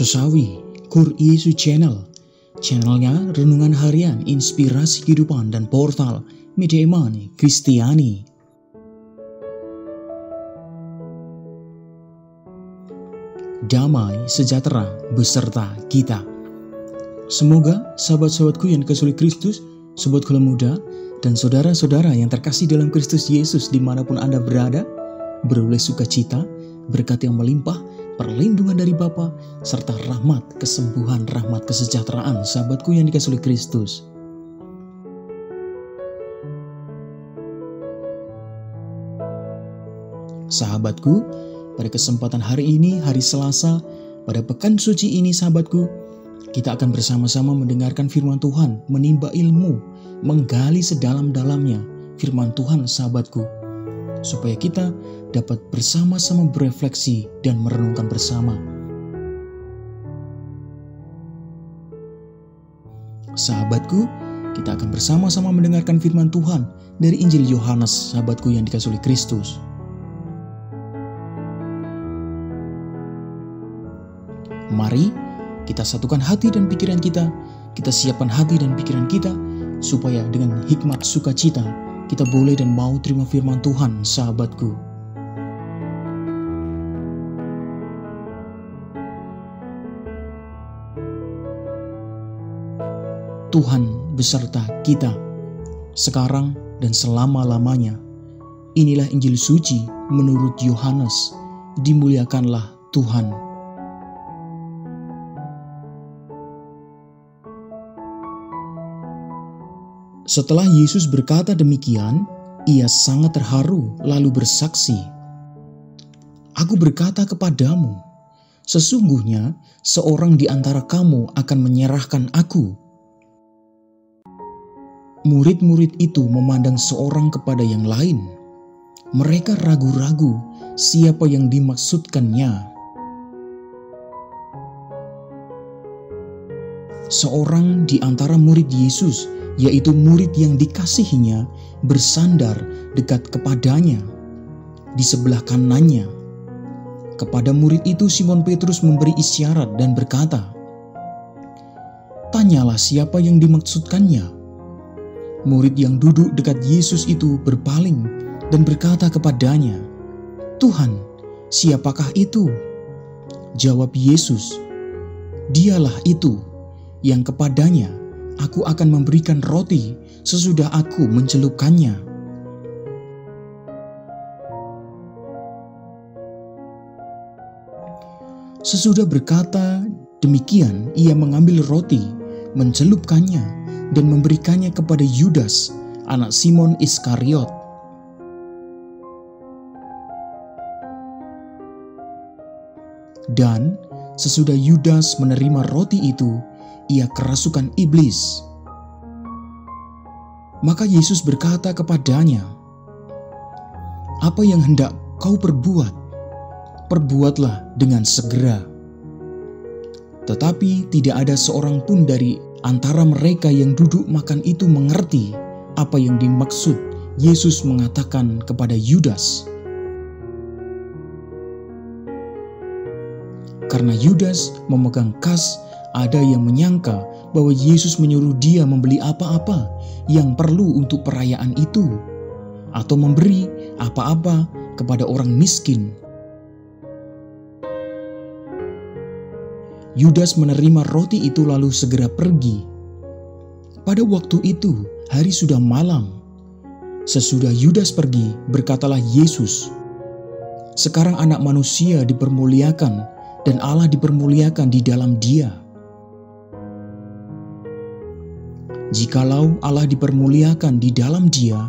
Sesawi Kur Yesus Channel. Channelnya renungan harian, inspirasi kehidupan, dan portal media iman Kristiani. Damai sejahtera beserta kita. Semoga sahabat-sahabatku yang dikasihi Kristus, sobat kula muda, dan saudara-saudara yang terkasih dalam Kristus Yesus dimanapun Anda berada, beroleh sukacita, berkat yang melimpah, perlindungan dari Bapa, serta rahmat, kesembuhan, rahmat, kesejahteraan, sahabatku yang dikasihi Kristus. Sahabatku, pada kesempatan hari ini, hari Selasa, pada pekan suci ini sahabatku, kita akan bersama-sama mendengarkan firman Tuhan, menimba ilmu, menggali sedalam-dalamnya firman Tuhan sahabatku, supaya kita dapat bersama-sama berefleksi dan merenungkan bersama. Sahabatku, kita akan bersama-sama mendengarkan firman Tuhan dari Injil Yohanes, sahabatku yang dikasihi Kristus. Mari kita satukan hati dan pikiran kita siapkan hati dan pikiran kita, supaya dengan hikmat sukacita kita boleh dan mau terima firman Tuhan, sahabatku. Tuhan beserta kita, sekarang dan selama-lamanya. Inilah Injil suci menurut Yohanes. Dimuliakanlah Tuhan. Setelah Yesus berkata demikian, ia sangat terharu lalu bersaksi, "Aku berkata kepadamu, sesungguhnya seorang di antara kamu akan menyerahkan aku." Murid-murid itu memandang seorang kepada yang lain. Mereka ragu-ragu siapa yang dimaksudkannya. Seorang di antara murid Yesus, yaitu murid yang dikasihinya, bersandar dekat kepadanya di sebelah kanannya. Kepada murid itu Simon Petrus memberi isyarat dan berkata, "Tanyalah siapa yang dimaksudkannya." Murid yang duduk dekat Yesus itu berpaling dan berkata kepadanya, "Tuhan, siapakah itu?" Jawab Yesus, "Dialah itu yang kepadanya aku akan memberikan roti sesudah aku mencelupkannya." Sesudah berkata demikian, ia mengambil roti, mencelupkannya, dan memberikannya kepada Yudas, anak Simon Iskariot. Dan sesudah Yudas menerima roti itu, ia kerasukan iblis. Maka Yesus berkata kepadanya, "Apa yang hendak kau perbuat, perbuatlah dengan segera." Tetapi tidak ada seorang pun dari antara mereka yang duduk makan itu mengerti apa yang dimaksud Yesus mengatakan kepada Yudas. Karena Yudas memegang kas, ada yang menyangka bahwa Yesus menyuruh dia membeli apa-apa yang perlu untuk perayaan itu, atau memberi apa-apa kepada orang miskin. Yudas menerima roti itu lalu segera pergi. Pada waktu itu, hari sudah malam. Sesudah Yudas pergi, berkatalah Yesus, "Sekarang Anak Manusia dipermuliakan dan Allah dipermuliakan di dalam Dia. Jikalau Allah dipermuliakan di dalam Dia,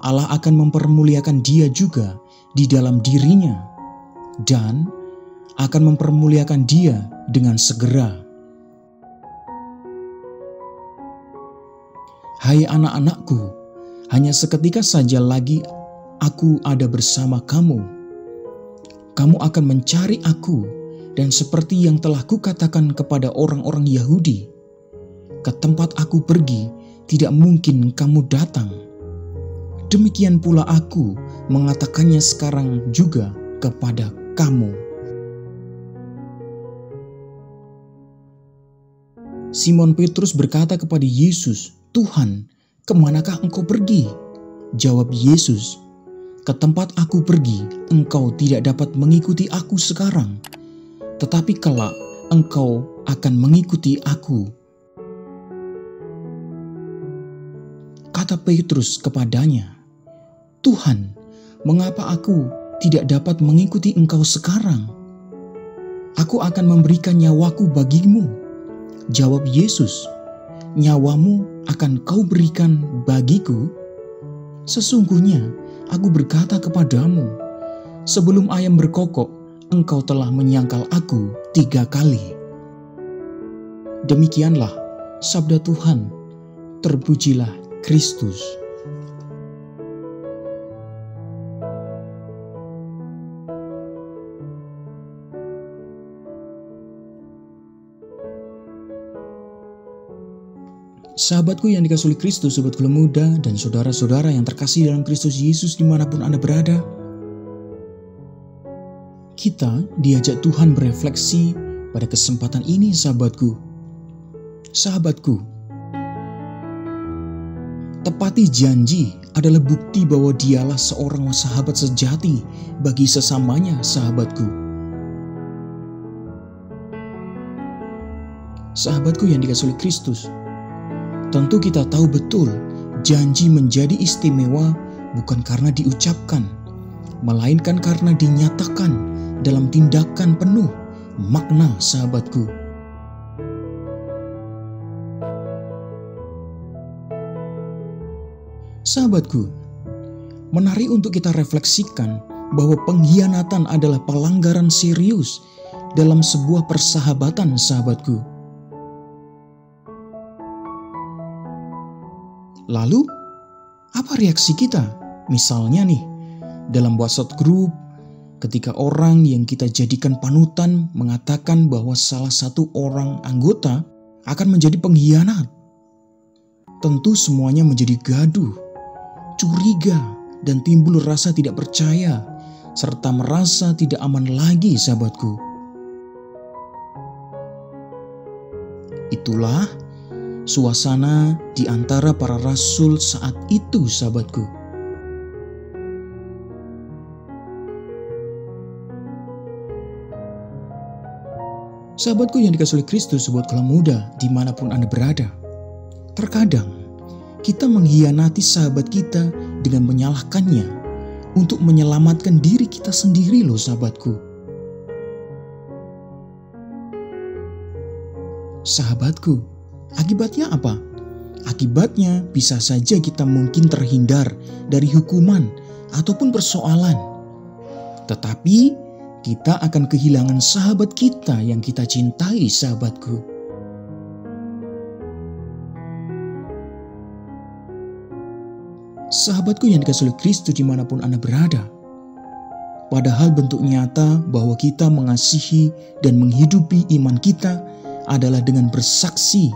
Allah akan mempermuliakan Dia juga di dalam dirinya, dan akan mempermuliakan Dia dengan segera." Hai anak-anakku, hanya seketika saja lagi aku ada bersama kamu. Kamu akan mencari aku, dan seperti yang telah kukatakan kepada orang-orang Yahudi, ke tempat aku pergi tidak mungkin kamu datang. Demikian pula aku mengatakannya sekarang juga kepada kamu. Simon Petrus berkata kepada Yesus, "Tuhan, kemanakah engkau pergi?" Jawab Yesus, "Ke tempat aku pergi, engkau tidak dapat mengikuti aku sekarang, tetapi kelak engkau akan mengikuti aku." Kata Petrus kepadanya, "Tuhan, mengapa aku tidak dapat mengikuti engkau sekarang? Aku akan memberikan nyawaku bagimu." Jawab Yesus, "Nyawamu akan kau berikan bagiku? Sesungguhnya aku berkata kepadamu, sebelum ayam berkokok, engkau telah menyangkal aku 3 kali." Demikianlah sabda Tuhan. Terpujilah Kristus. Sahabatku yang dikasihi oleh Kristus, sobat Gula Muda, dan saudara-saudara yang terkasih dalam Kristus Yesus dimanapun Anda berada, kita diajak Tuhan berefleksi pada kesempatan ini, sahabatku. Sahabatku, tepati janji adalah bukti bahwa dialah seorang sahabat sejati bagi sesamanya, sahabatku. Sahabatku yang dikasihi oleh Kristus, tentu kita tahu betul janji menjadi istimewa bukan karena diucapkan, melainkan karena dinyatakan dalam tindakan penuh makna, sahabatku. Sahabatku, menarik untuk kita refleksikan bahwa pengkhianatan adalah pelanggaran serius dalam sebuah persahabatan, sahabatku. Lalu, apa reaksi kita? Misalnya nih, dalam WhatsApp grup, ketika orang yang kita jadikan panutan mengatakan bahwa salah satu orang anggota akan menjadi pengkhianat. Tentu semuanya menjadi gaduh, curiga, dan timbul rasa tidak percaya, serta merasa tidak aman lagi, sahabatku. Itulah suasana di antara para rasul saat itu, sahabatku. Sahabatku yang dikasihi oleh Kristus, sobat Gula Muda, dimanapun Anda berada. Terkadang kita mengkhianati sahabat kita dengan menyalahkannya untuk menyelamatkan diri kita sendiri loh, sahabatku. Sahabatku, akibatnya apa? Akibatnya bisa saja kita mungkin terhindar dari hukuman ataupun persoalan. Tetapi kita akan kehilangan sahabat kita yang kita cintai, sahabatku. Sahabatku yang dikasihi oleh Kristus dimanapun Anda berada. Padahal bentuk nyata bahwa kita mengasihi dan menghidupi iman kita adalah dengan bersaksi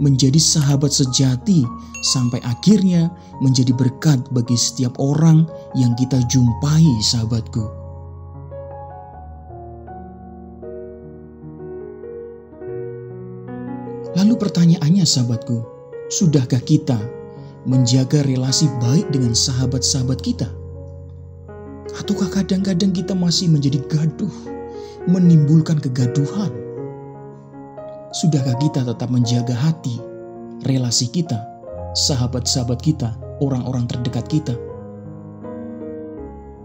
menjadi sahabat sejati sampai akhirnya menjadi berkat bagi setiap orang yang kita jumpai, sahabatku. Lalu pertanyaannya, sahabatku, sudahkah kita menjaga relasi baik dengan sahabat-sahabat kita? Ataukah kadang-kadang kita masih menjadi gaduh, menimbulkan kegaduhan? Sudahkah kita tetap menjaga hati, relasi kita, sahabat-sahabat kita, orang-orang terdekat kita?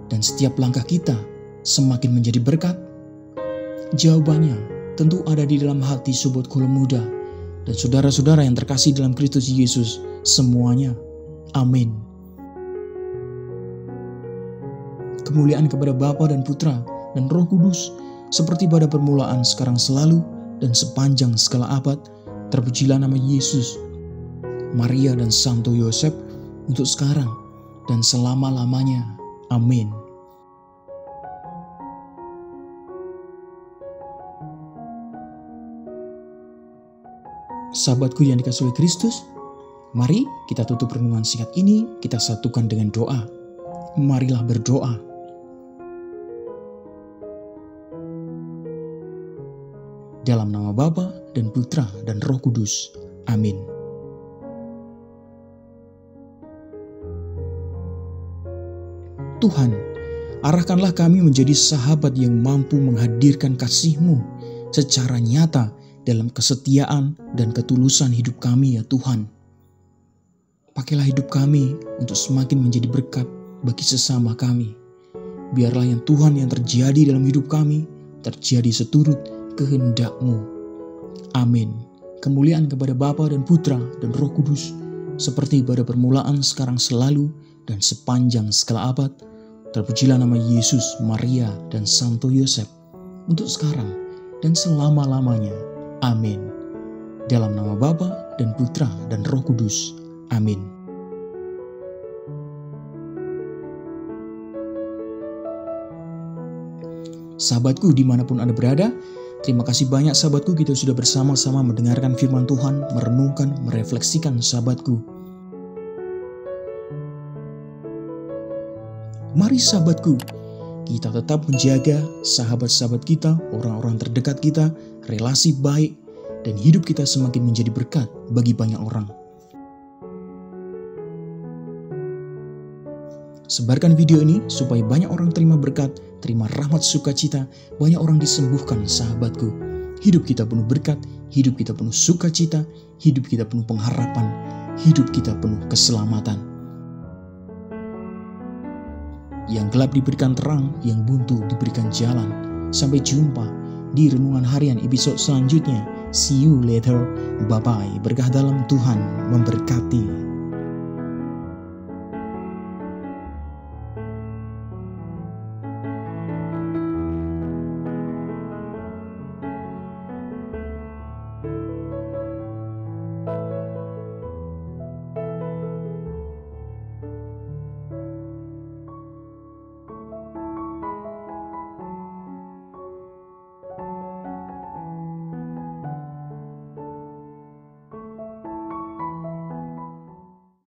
Dan setiap langkah kita semakin menjadi berkat? Jawabannya tentu ada di dalam hati sobat Gula Muda dan saudara-saudara yang terkasih dalam Kristus Yesus semuanya. Amin. Kemuliaan kepada Bapa dan Putra dan Roh Kudus, seperti pada permulaan, sekarang, selalu, dan sepanjang segala abad. Terpujilah nama Yesus, Maria, dan Santo Yosef, untuk sekarang dan selama-lamanya. Amin. Sahabatku yang dikasihi oleh Kristus, mari kita tutup renungan singkat ini, kita satukan dengan doa. Marilah berdoa. Dalam nama Bapa dan Putra, dan Roh Kudus. Amin. Tuhan, arahkanlah kami menjadi sahabat yang mampu menghadirkan kasih-Mu secara nyata dalam kesetiaan dan ketulusan hidup kami ya Tuhan. Pakailah hidup kami untuk semakin menjadi berkat bagi sesama kami. Biarlah yang Tuhan yang terjadi dalam hidup kami terjadi seturut kehendak-Mu. Amin. Kemuliaan kepada Bapa dan Putra dan Roh Kudus, seperti pada permulaan, sekarang, selalu, dan sepanjang segala abad. Terpujilah nama Yesus, Maria, dan Santo Yosef, untuk sekarang dan selama-lamanya. Amin. Dalam nama Bapa dan Putra dan Roh Kudus. Amin. Sahabatku dimanapun Anda berada, terima kasih banyak sahabatku, kita sudah bersama-sama mendengarkan firman Tuhan, merenungkan, merefleksikan sahabatku. Mari sahabatku, kita tetap menjaga sahabat-sahabat kita, orang-orang terdekat kita, relasi baik, dan hidup kita semakin menjadi berkat bagi banyak orang. Sebarkan video ini supaya banyak orang terima berkat, terima rahmat sukacita, banyak orang disembuhkan sahabatku. Hidup kita penuh berkat, hidup kita penuh sukacita, hidup kita penuh pengharapan, hidup kita penuh keselamatan. Yang gelap diberikan terang, yang buntu diberikan jalan. Sampai jumpa di Renungan Harian episode selanjutnya. See you later. Bye-bye. Berkah dalam Tuhan memberkati.